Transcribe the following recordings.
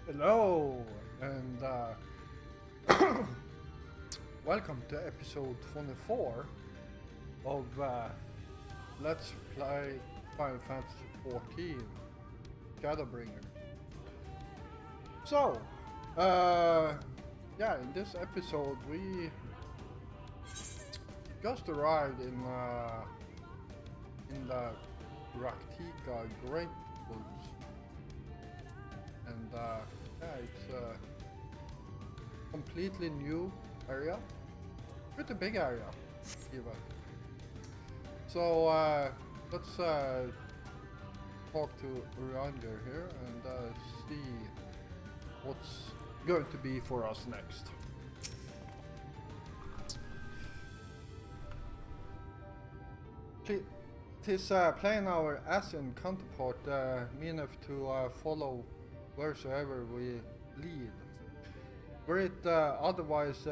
Hello, and welcome to episode 24 of Let's Play Final Fantasy 14 Shadowbringer. So, yeah, in this episode we just arrived in the Raktika Great Woods, and yeah, it's a completely new area, pretty big area, even. So let's talk to Urianger here and see what's going to be for us next. Tis playing our Asian counterpart meaneth to follow wheresoever we lead. Were it otherwise,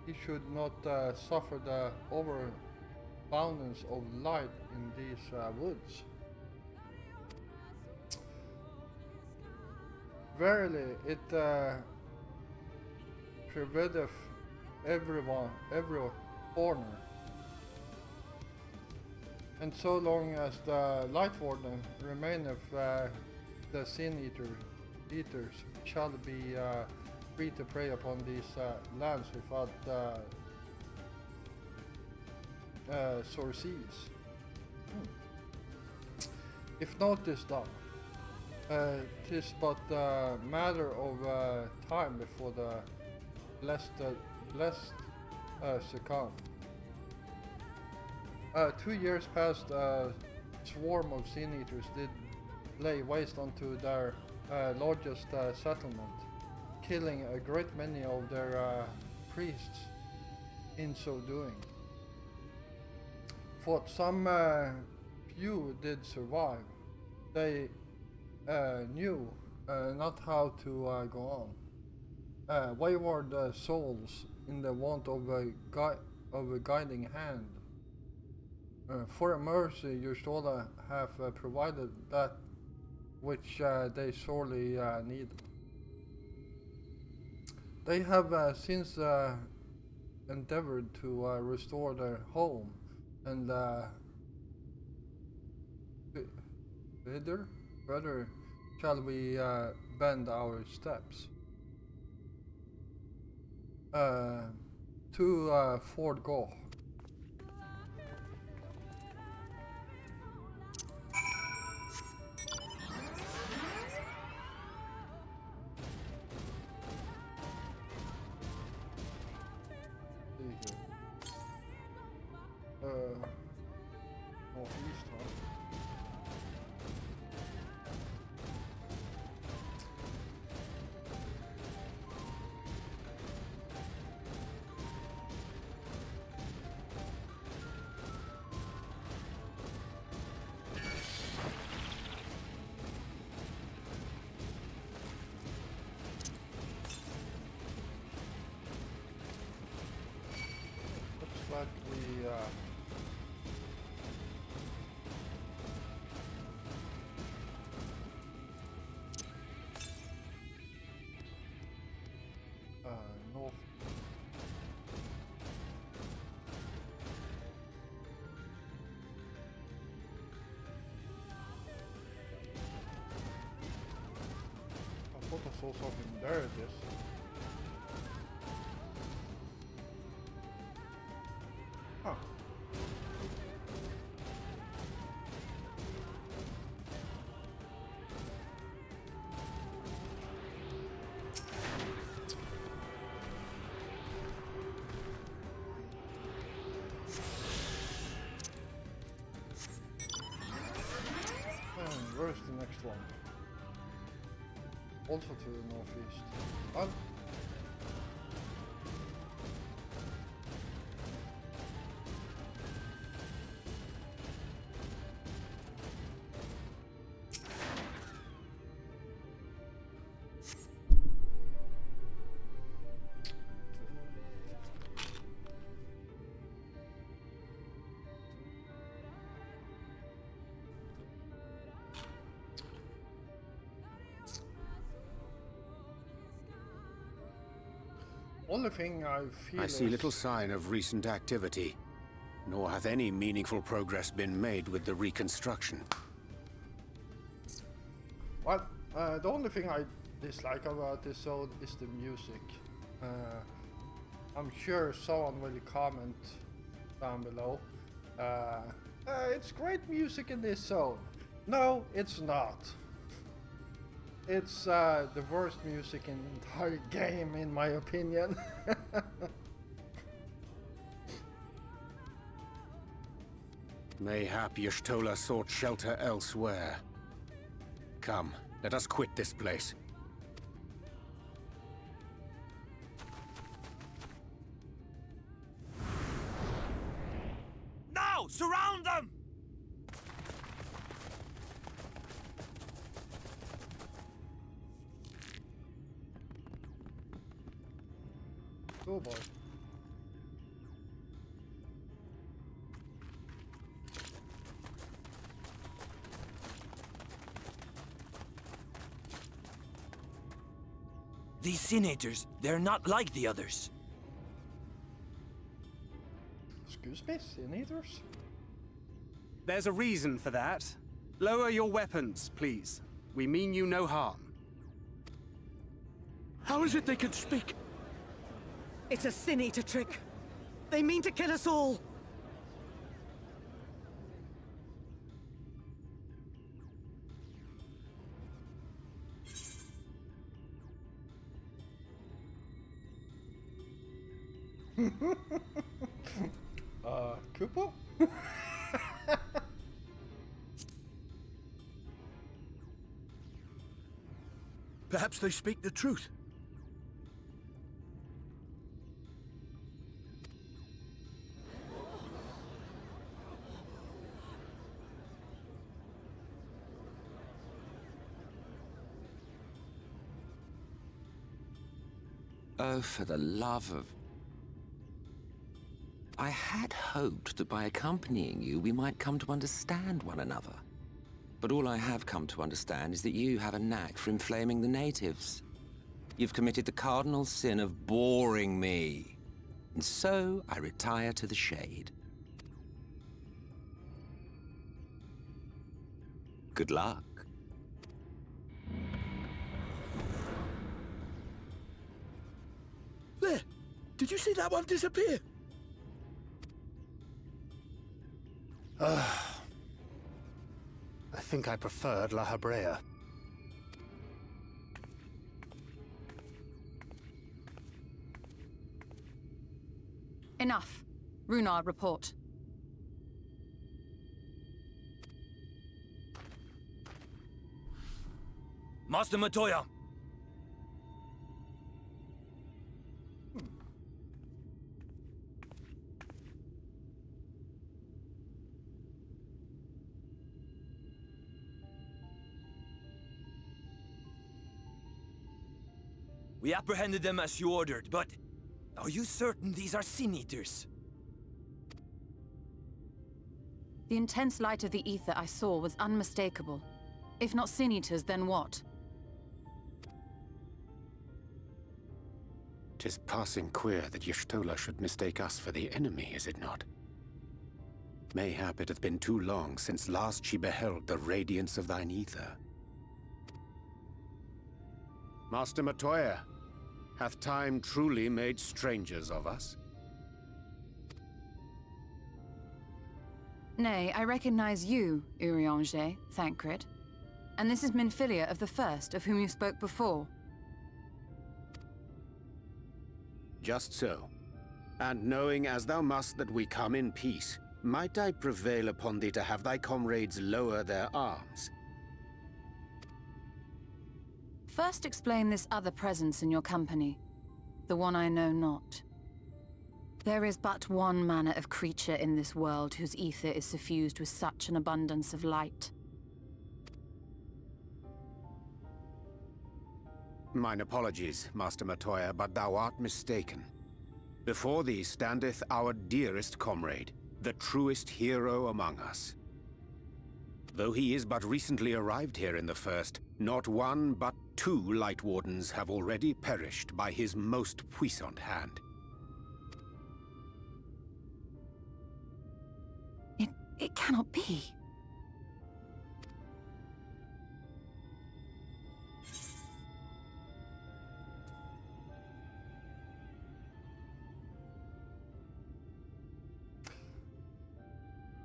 he should not suffer the overabundance of light in these woods. Verily, it pervadeth every corner. And so long as the Light Warden remaineth, the Sin Eaters shall be free to prey upon these lands without sources. If not this done, 'tis but a matter of time before the blessed succumb. 2 years past, a swarm of Sin Eaters did lay waste unto their largest settlement, killing a great many of their priests in so doing. For some few did survive, they knew not how to go on. Wayward souls in the want of a guiding hand. For a mercy, you should have provided that which they sorely need. They have since endeavored to restore their home, and further shall we bend our steps to Fort Gough. See here. Northeast, huh? Looks like we north. I thought I saw something. There it is. Huh. Where's the next one? Also to the northeast. What? only thing I feel I see is... little sign of recent activity, nor hath any meaningful progress been made with the reconstruction. Well, the only thing I dislike about this zone is the music. I'm sure someone will comment down below. It's great music in this zone. No, it's not. It's the worst music in the entire game, in my opinion. Mayhap Y'shtola sought shelter elsewhere. Come, let us quit this place. Now! Surround them! Oh boy. These senators, they're not like the others. Excuse me, senators? There's a reason for that. Lower your weapons, please. We mean you no harm. How is it they can speak? It's a Sin Eater trick. They mean to kill us all. Cooper? Perhaps they speak the truth. Oh, for the love of... I had hoped that by accompanying you, we might come to understand one another. But all I have come to understand is that you have a knack for inflaming the natives. You've committed the cardinal sin of boring me. And so, I retire to the shade. Good luck. There! Did you see that one disappear? I think I preferred La Habrea. Enough. Runar, report. Master Matoya! We apprehended them as you ordered, but are you certain these are Sin Eaters? The intense light of the ether I saw was unmistakable. If not Sin Eaters, then what? 'Tis passing queer that Y'shtola should mistake us for the enemy, is it not? Mayhap it hath been too long since last she beheld the radiance of thine ether. Master Matoya, hath time truly made strangers of us? Nay, I recognize you, Urianger, Thancred. And this is Minfilia of the First, of whom you spoke before. Just so. And knowing as thou must that we come in peace, might I prevail upon thee to have thy comrades lower their arms? First explain this other presence in your company. The one I know not. There is but one manner of creature in this world whose ether is suffused with such an abundance of light. Mine apologies, Master Matoya, but thou art mistaken. Before thee standeth our dearest comrade, the truest hero among us. Though he is but recently arrived here in the First, not one but two Light Wardens have already perished by his most puissant hand. It cannot be.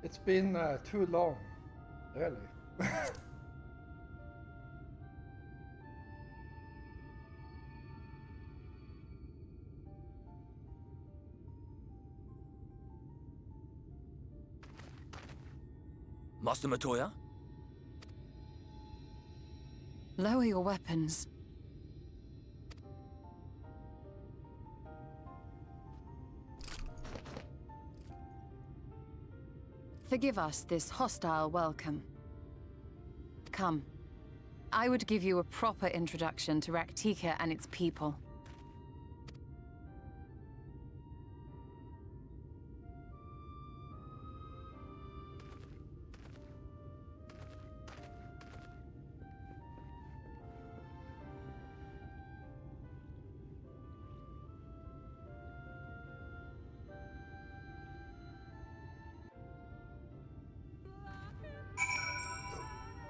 It's been too long, really. Master Matoya? Lower your weapons. Forgive us this hostile welcome. Come. I would give you a proper introduction to Raktika and its people.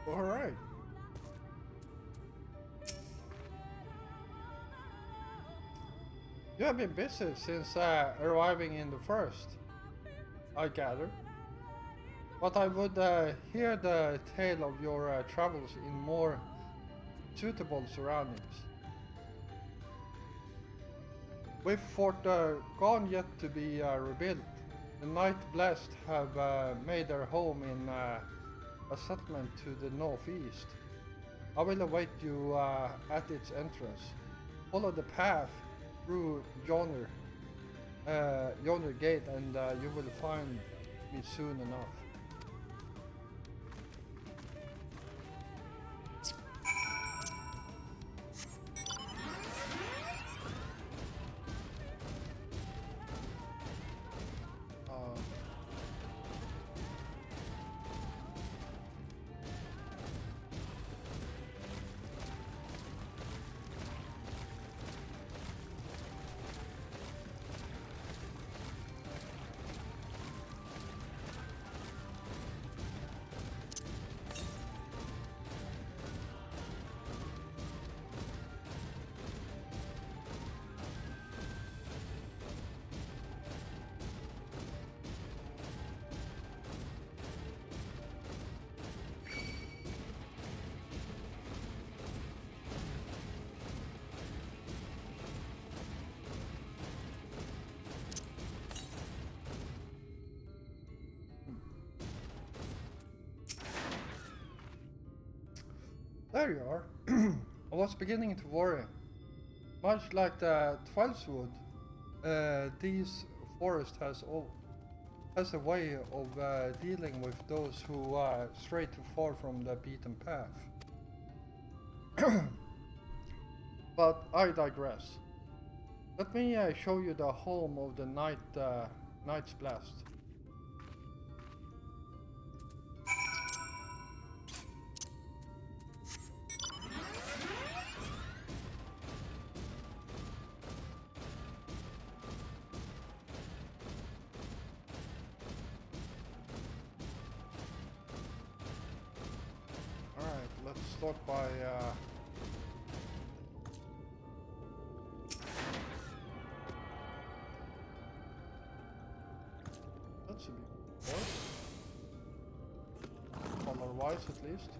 All right. You have been busy since arriving in the First, I gather. But I would hear the tale of your travels in more suitable surroundings. With Fort Gone yet to be rebuilt, the Night Blessed have made their home in a settlement to the northeast. I will await you at its entrance. Follow the path through yonder gate and you will find me soon enough. There you are. I was beginning to worry. Much like the Twelvewood, this forest has a way of dealing with those who stray too far from the beaten path. But I digress. Let me show you the home of the Night's Blast. Let's start by that should be good. Color wise at least.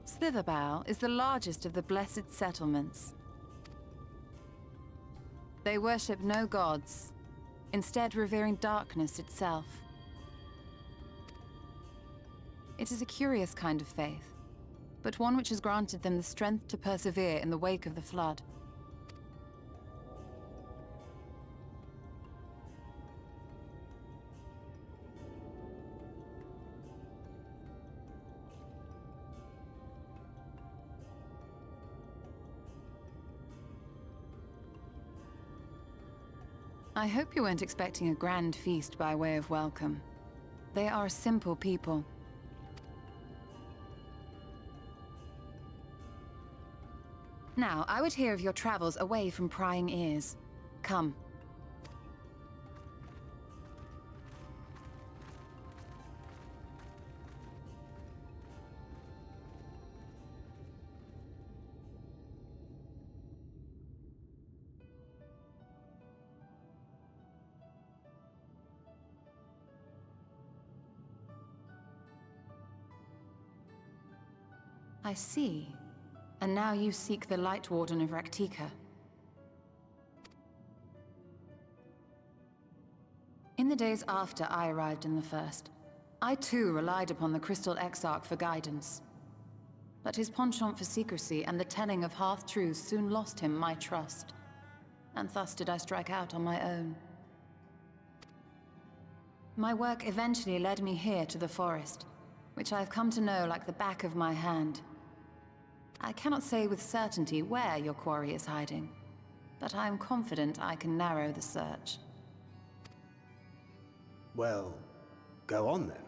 Slitherbow is the largest of the blessed settlements. They worship no gods, instead revering darkness itself. It is a curious kind of faith, but one which has granted them the strength to persevere in the wake of the flood. I hope you weren't expecting a grand feast by way of welcome. They are a simple people. Now, I would hear of your travels away from prying ears. Come. I see. And now you seek the Light Warden of Raktika. In the days after I arrived in the First, I too relied upon the Crystal Exarch for guidance. But his penchant for secrecy and the telling of half-truths soon lost him my trust. And thus did I strike out on my own. My work eventually led me here to the forest, which I've come to know like the back of my hand. I cannot say with certainty where your quarry is hiding, but I am confident I can narrow the search. Well, go on then.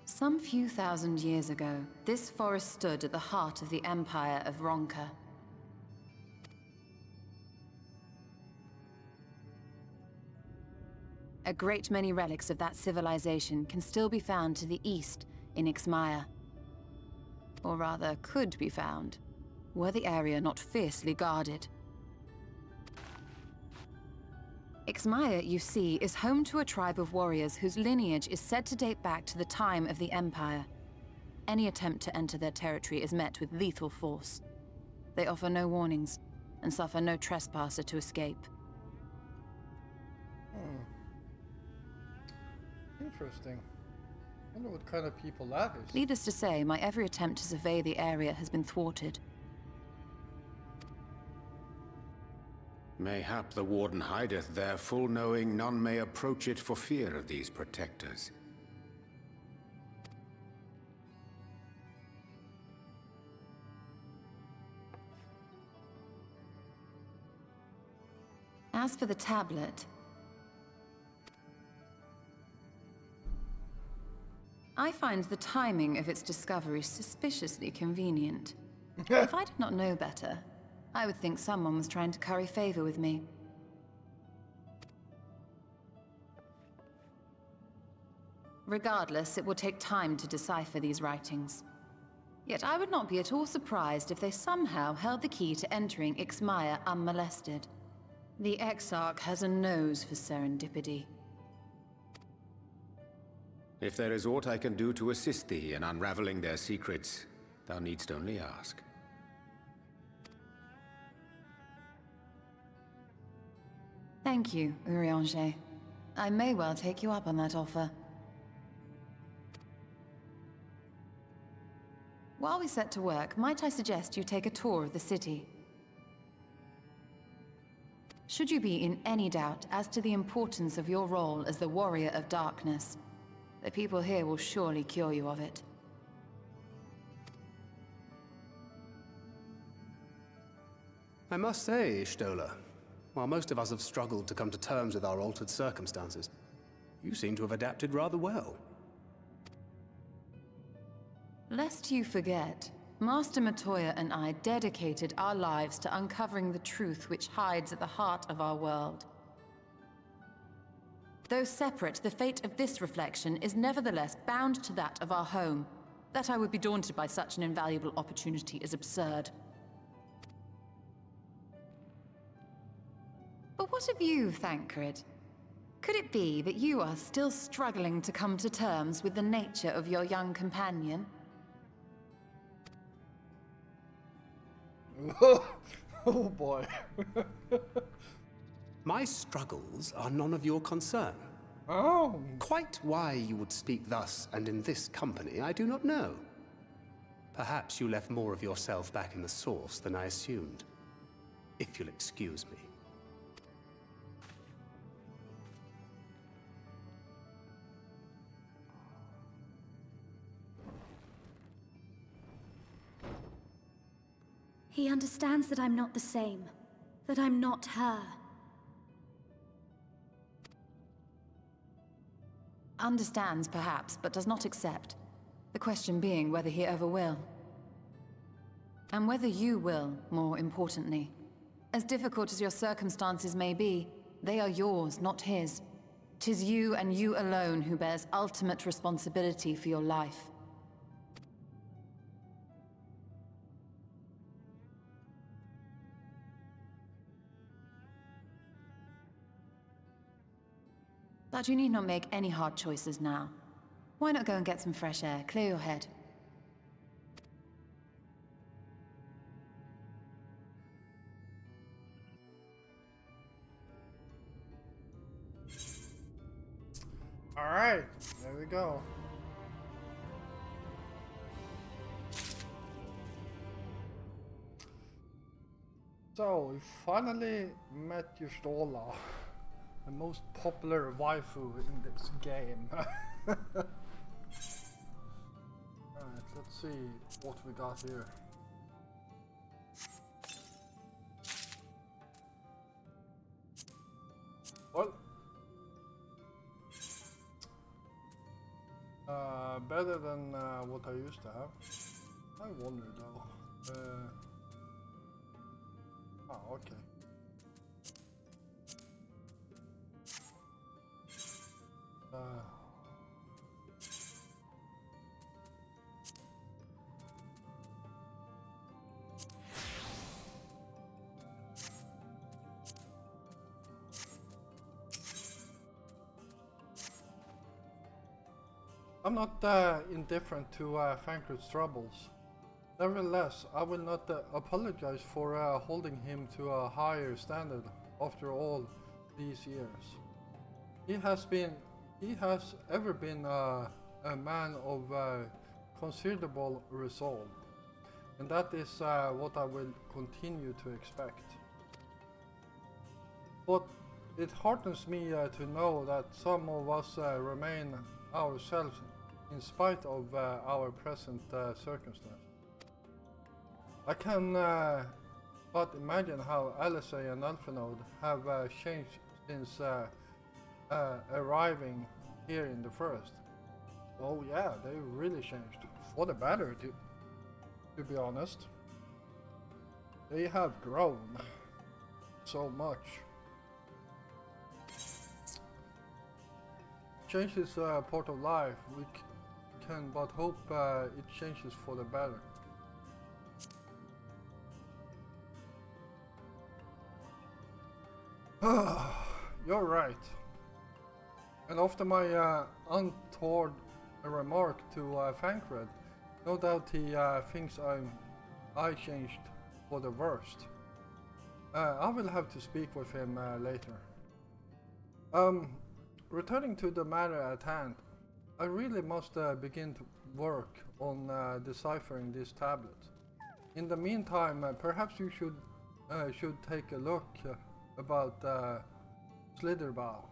Some few thousand years ago, this forest stood at the heart of the Empire of Ronka. A great many relics of that civilization can still be found to the east in Ixmaya. Or rather, could be found, were the area not fiercely guarded. Ixmaya, you see, is home to a tribe of warriors whose lineage is said to date back to the time of the Empire. Any attempt to enter their territory is met with lethal force. They offer no warnings, and suffer no trespasser to escape. Interesting. I wonder what kind of people that is. Needless to say, my every attempt to survey the area has been thwarted. Mayhap the Warden hideth there, full knowing none may approach it for fear of these protectors. As for the tablet, I find the timing of its discovery suspiciously convenient. If I did not know better, I would think someone was trying to curry favor with me. Regardless, it will take time to decipher these writings. Yet I would not be at all surprised if they somehow held the key to entering Ixmaya unmolested. The Exarch has a nose for serendipity. If there is aught I can do to assist thee in unraveling their secrets, thou needst only ask. Thank you, Urianger. I may well take you up on that offer. While we set to work, might I suggest you take a tour of the city? Should you be in any doubt as to the importance of your role as the Warrior of Darkness, the people here will surely cure you of it. I must say, Stola, while most of us have struggled to come to terms with our altered circumstances, you seem to have adapted rather well. Lest you forget, Master Matoya and I dedicated our lives to uncovering the truth which hides at the heart of our world. Though separate, the fate of this reflection is nevertheless bound to that of our home. That I would be daunted by such an invaluable opportunity is absurd. But what of you, Thancred? Could it be that you are still struggling to come to terms with the nature of your young companion? Oh boy. My struggles are none of your concern. Oh. Quite why you would speak thus and in this company, I do not know. Perhaps you left more of yourself back in the source than I assumed. If you'll excuse me. He understands that I'm not the same. that I'm not her. Understands, perhaps, but does not accept. The question being whether he ever will. And whether you will, more importantly. As difficult as your circumstances may be, they are yours, not his. 'Tis you and you alone who bears ultimate responsibility for your life. But you need not make any hard choices now. Why not go and get some fresh air, clear your head? Alright, there we go. So, we finally met Yustola, the most popular waifu in this game. Alright, let's see what we got here. Well, better than what I used to have. I wonder though. Oh, okay. I'm not indifferent to Fankred's troubles. Nevertheless, I will not apologize for holding him to a higher standard after all these years. He has ever been a man of considerable resolve, and that is what I will continue to expect. But it heartens me to know that some of us remain ourselves in spite of our present circumstance. I can but imagine how Alizé and Alphinaud have changed since arriving here in the first. Oh yeah, they really changed. For the better, to be honest. They have grown so much. Change is part of life. We can but hope it changes for the better. You're right. And after my untoward remark to Fankred, no doubt he thinks I changed for the worst. I will have to speak with him later. Returning to the matter at hand, I really must begin to work on deciphering this tablet. In the meantime, perhaps you should take a look about Slitherbow.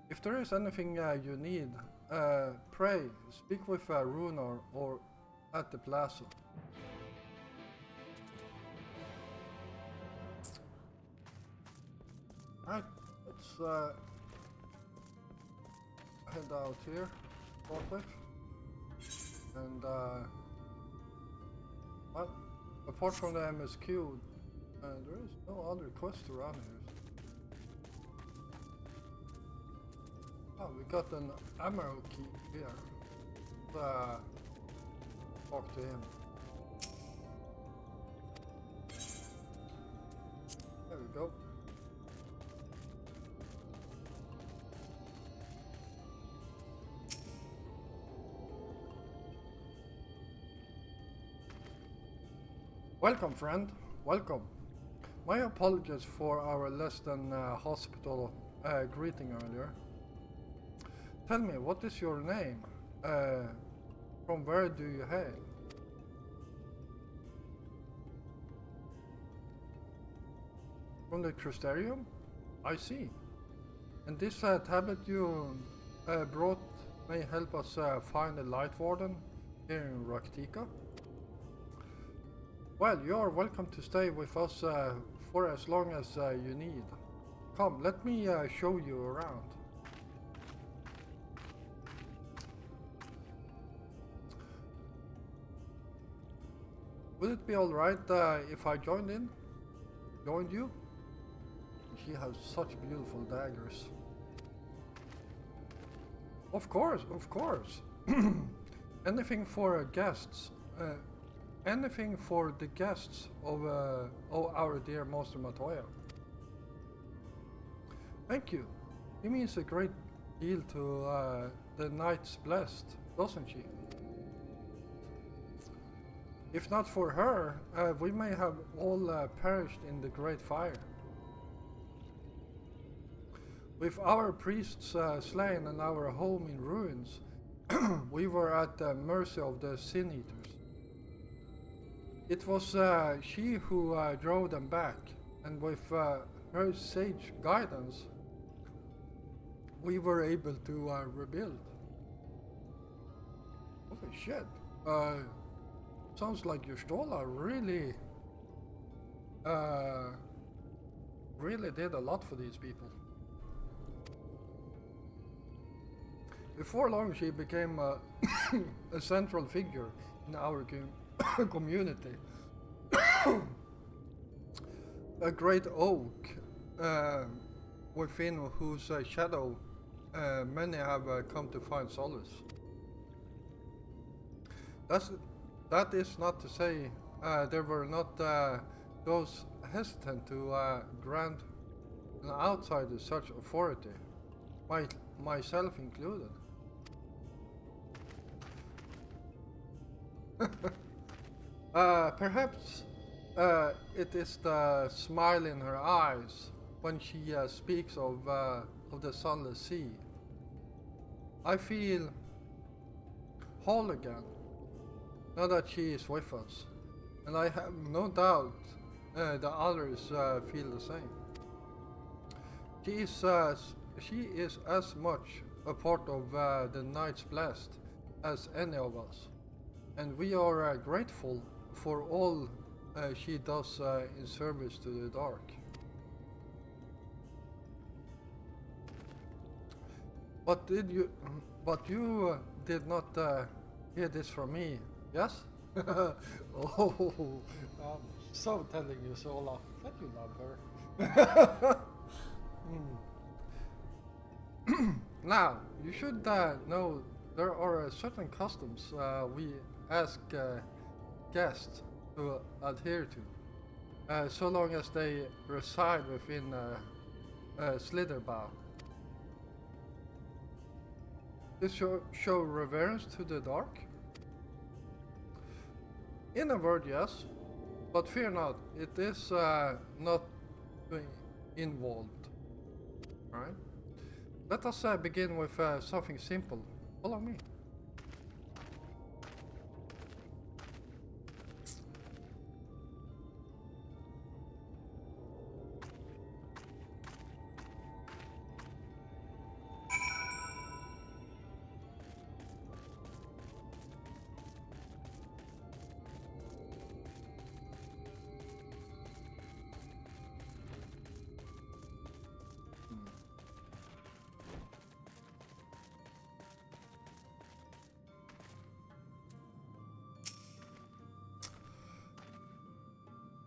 If there is anything you need, pray speak with Runar or at the plaza. Right, let's head out here, shortly. And well, apart from the MSQ, there is no other quest around here. Oh, we got an ammo key here. Talk to him. There we go. Welcome, friend. Welcome. My apologies for our less than hospital greeting earlier. Tell me, what is your name? From where do you hail? From the Crustarium? I see. And this tablet you brought may help us find the Light Warden here in Raktika? Well, you're welcome to stay with us for as long as you need. Come, let me show you around. Would it be alright if I joined you? She has such beautiful daggers. Of course, of course. Anything for guests. Anything for the guests of our dear Master Matoya. Thank you. She means a great deal to the Knights Blessed, doesn't she? If not for her, we may have all perished in the Great Fire. With our priests slain and our home in ruins, we were at the mercy of the Sin Eaters. It was she who drove them back, and with her sage guidance, we were able to rebuild. Holy shit. Sounds like Yustola really did a lot for these people. Before long, she became a central figure in our community. A great oak within whose shadow many have come to find solace. That is not to say there were not those hesitant to grant an outsider such authority, myself included. Perhaps it is the smile in her eyes when she speaks of the sunless sea. I feel whole again, now that she is with us, and I have no doubt the others feel the same. She is as much a part of the Knights Blessed as any of us, and we are grateful for all she does in service to the dark. But you did not hear this from me, yes? Oh, I'm so telling you, Sola, that you love her. Now, you should know there are certain customs we ask guests to adhere to, so long as they reside within Slitherbow. To show reverence to the dark? In a word, yes, but fear not, it is not involved. Alright? Let us begin with something simple. Follow me.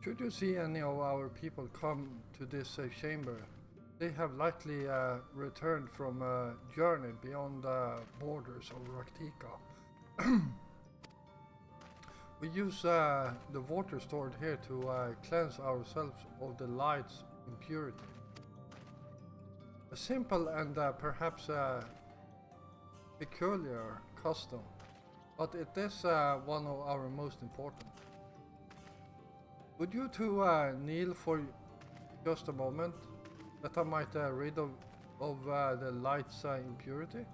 Should you see any of our people come to this chamber, they have likely returned from a journey beyond the borders of Raktika. We use the water stored here to cleanse ourselves of the light's impurity. A simple and perhaps peculiar custom, but it is one of our most important. Would you two kneel for just a moment, that I might rid of the light's impurity?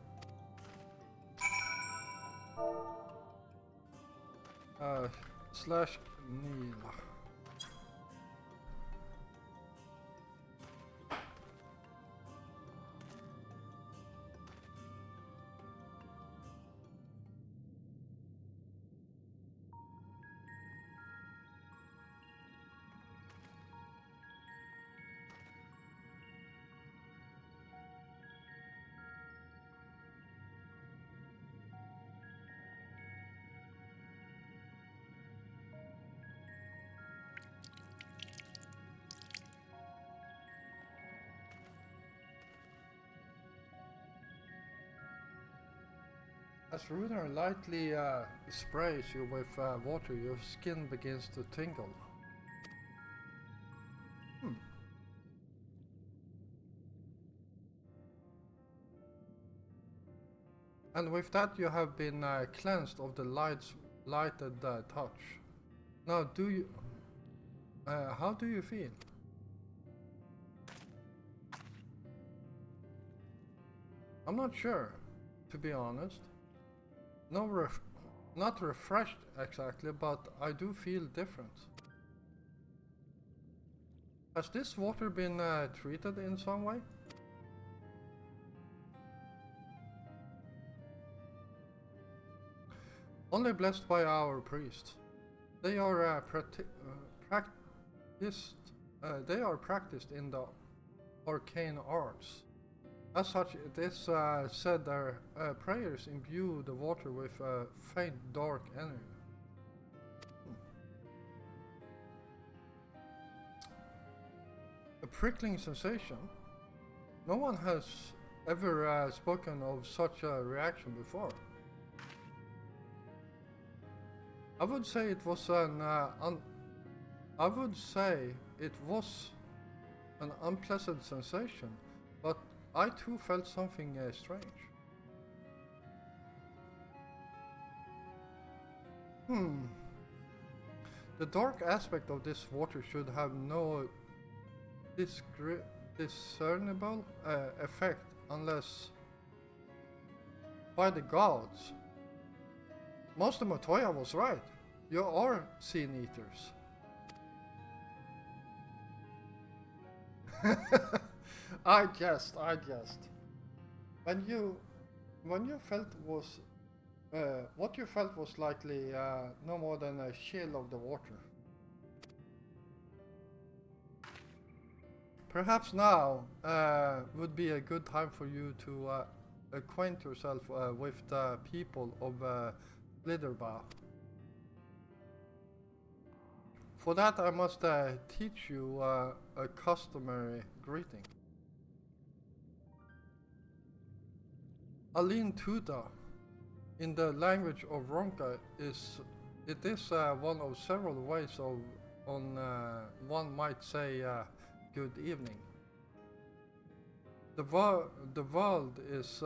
Slash kneel. As Runer lightly sprays you with water, your skin begins to tingle. And with that you have been cleansed of the lighted touch. Now how do you feel? I'm not sure, to be honest. Not refreshed exactly, but I do feel different. Has this water been treated in some way? Only blessed by our priests. They are practiced in the arcane arts. As such, it is said their prayers imbue the water with a faint dark energy. A prickling sensation? No one has ever spoken of such a reaction before. I would say it was an unpleasant sensation, but I too felt something strange. The dark aspect of this water should have no discernible effect unless by the gods. Master Montoya was right. You are sin eaters. I jest. When you felt was what you felt was likely no more than a chill of the water. Perhaps now would be a good time for you to acquaint yourself with the people of Glitterbow. For that I must teach you a customary greeting. Alin Tuda, in the language of Ronka, is one of several ways of one might say good evening. The world is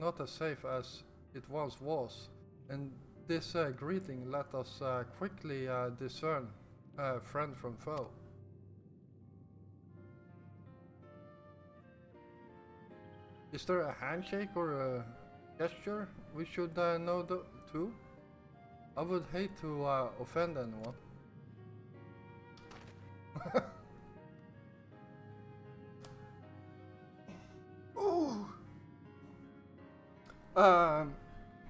not as safe as it once was, and this greeting let us quickly discern friend from foe. Is there a handshake or a gesture we should know too? I would hate to offend anyone. Ooh.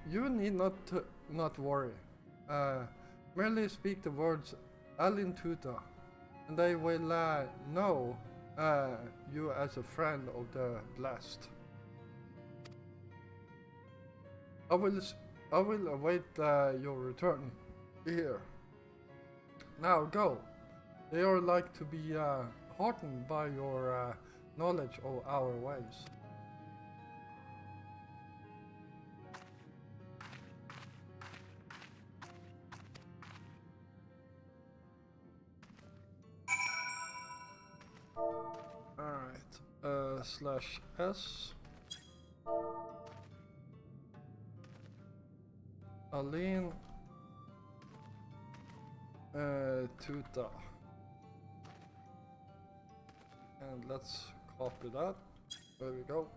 You need not worry. Merely speak the words Alin Tuta, and they will know you as a friend of the blessed. I will await your return here. Now go. They are like to be heartened by your knowledge of our ways. Alright, /S. Alin Tuta. And let's copy that. There we go.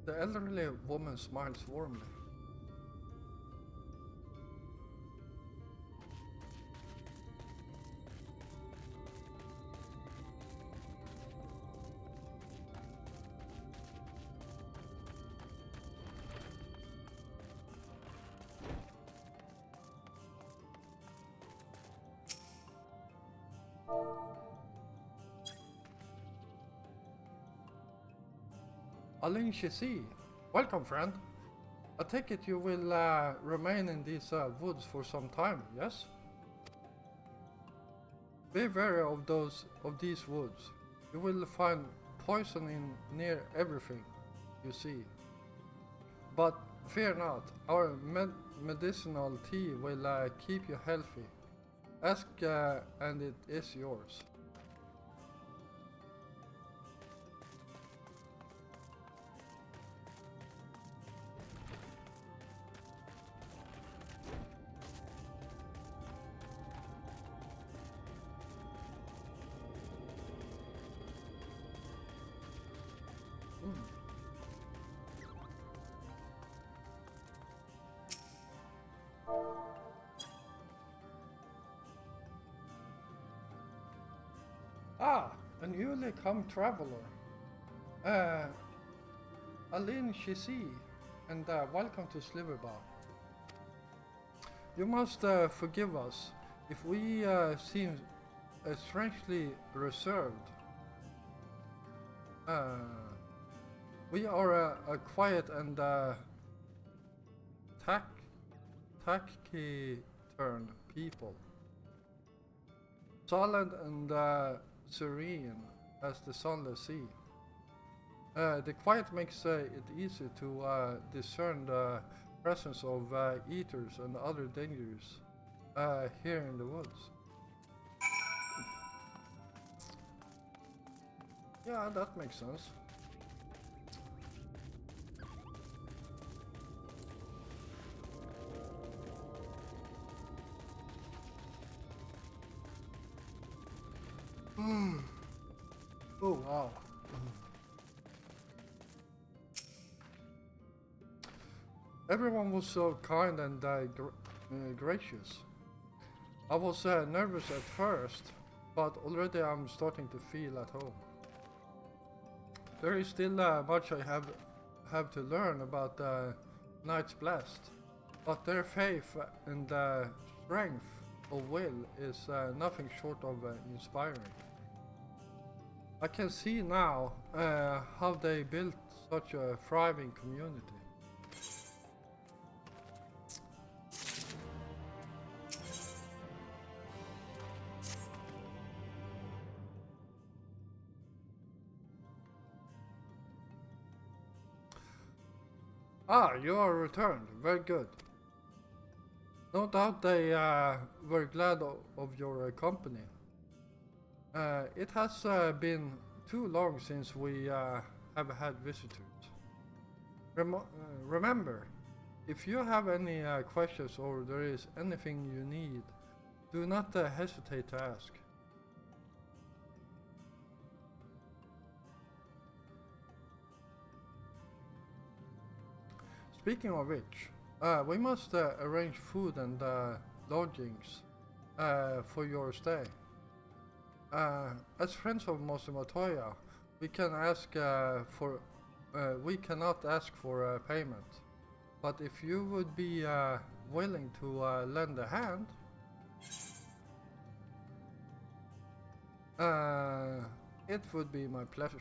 The elderly woman smiles warmly. Alin Shisi, welcome friend. I take it you will remain in these woods for some time, yes? Be wary of these woods. You will find poison in near everything you see. But fear not, our medicinal tea will keep you healthy. Ask and it is yours. Ah, a newly come traveler. Alin Shisi, and welcome to Sliverbow. You must forgive us if we seem strangely reserved. We are a quiet and taciturn people, silent and serene as the sunless sea. The quiet makes it easy to discern the presence of eaters and other dangers here in the woods. Yeah, that makes sense. Oh wow. Everyone was so kind and gracious. I was nervous at first, but already I'm starting to feel at home. There is still much I have to learn about Knights Blessed, but their faith and strength of will is nothing short of inspiring. I can see now how they built such a thriving community. Ah, you are returned. Very good. No doubt they were glad of your company. It has been too long since we have had visitors. Remember, if you have any questions or there is anything you need, do not hesitate to ask. Speaking of which, we must arrange food and lodgings for your stay. As friends of Mosimatoya, we cannot ask for payment. But if you would be willing to lend a hand, it would be my pleasure.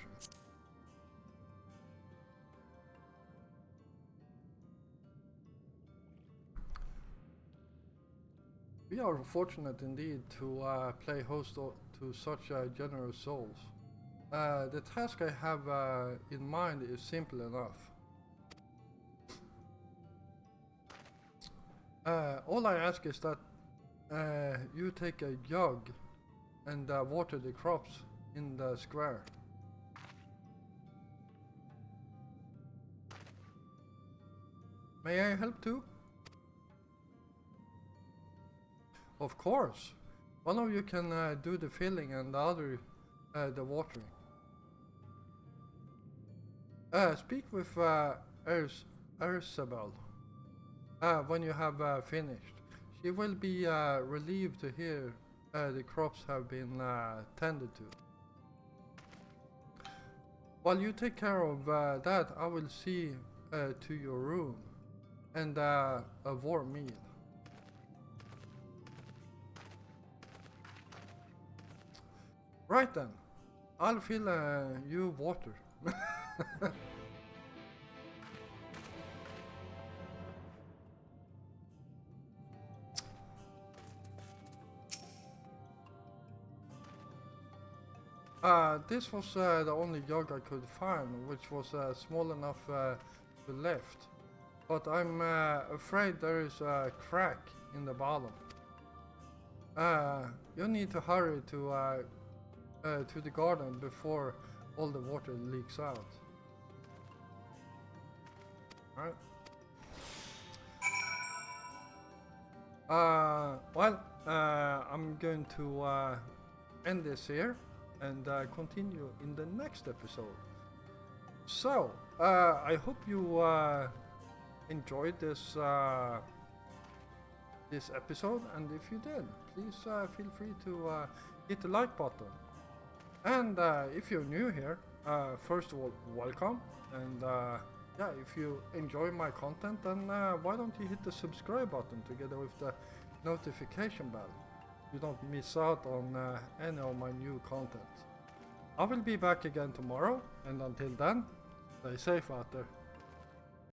We are fortunate indeed to play host to such generous souls. The task I have in mind is simple enough. All I ask is that you take a jug and water the crops in the square. May I help too? Of course. One of you can do the filling and the other the watering. Speak with Ursabel when you have finished. She will be relieved to hear the crops have been tended to. While you take care of that, I will see to your room and a warm meal. Right then, I'll fill you water. This was the only jug I could find, which was small enough to lift. But I'm afraid there is a crack in the bottom. You need to hurry to the garden before all the water leaks out. Alright. I'm going to end this here and continue in the next episode. So, I hope you enjoyed this this episode, and if you did, please feel free to hit the like button. And if you're new here, first of all, welcome. And yeah, if you enjoy my content, then why don't you hit the subscribe button together with the notification bell? You don't miss out on any of my new content. I will be back again tomorrow, and until then, stay safe out there.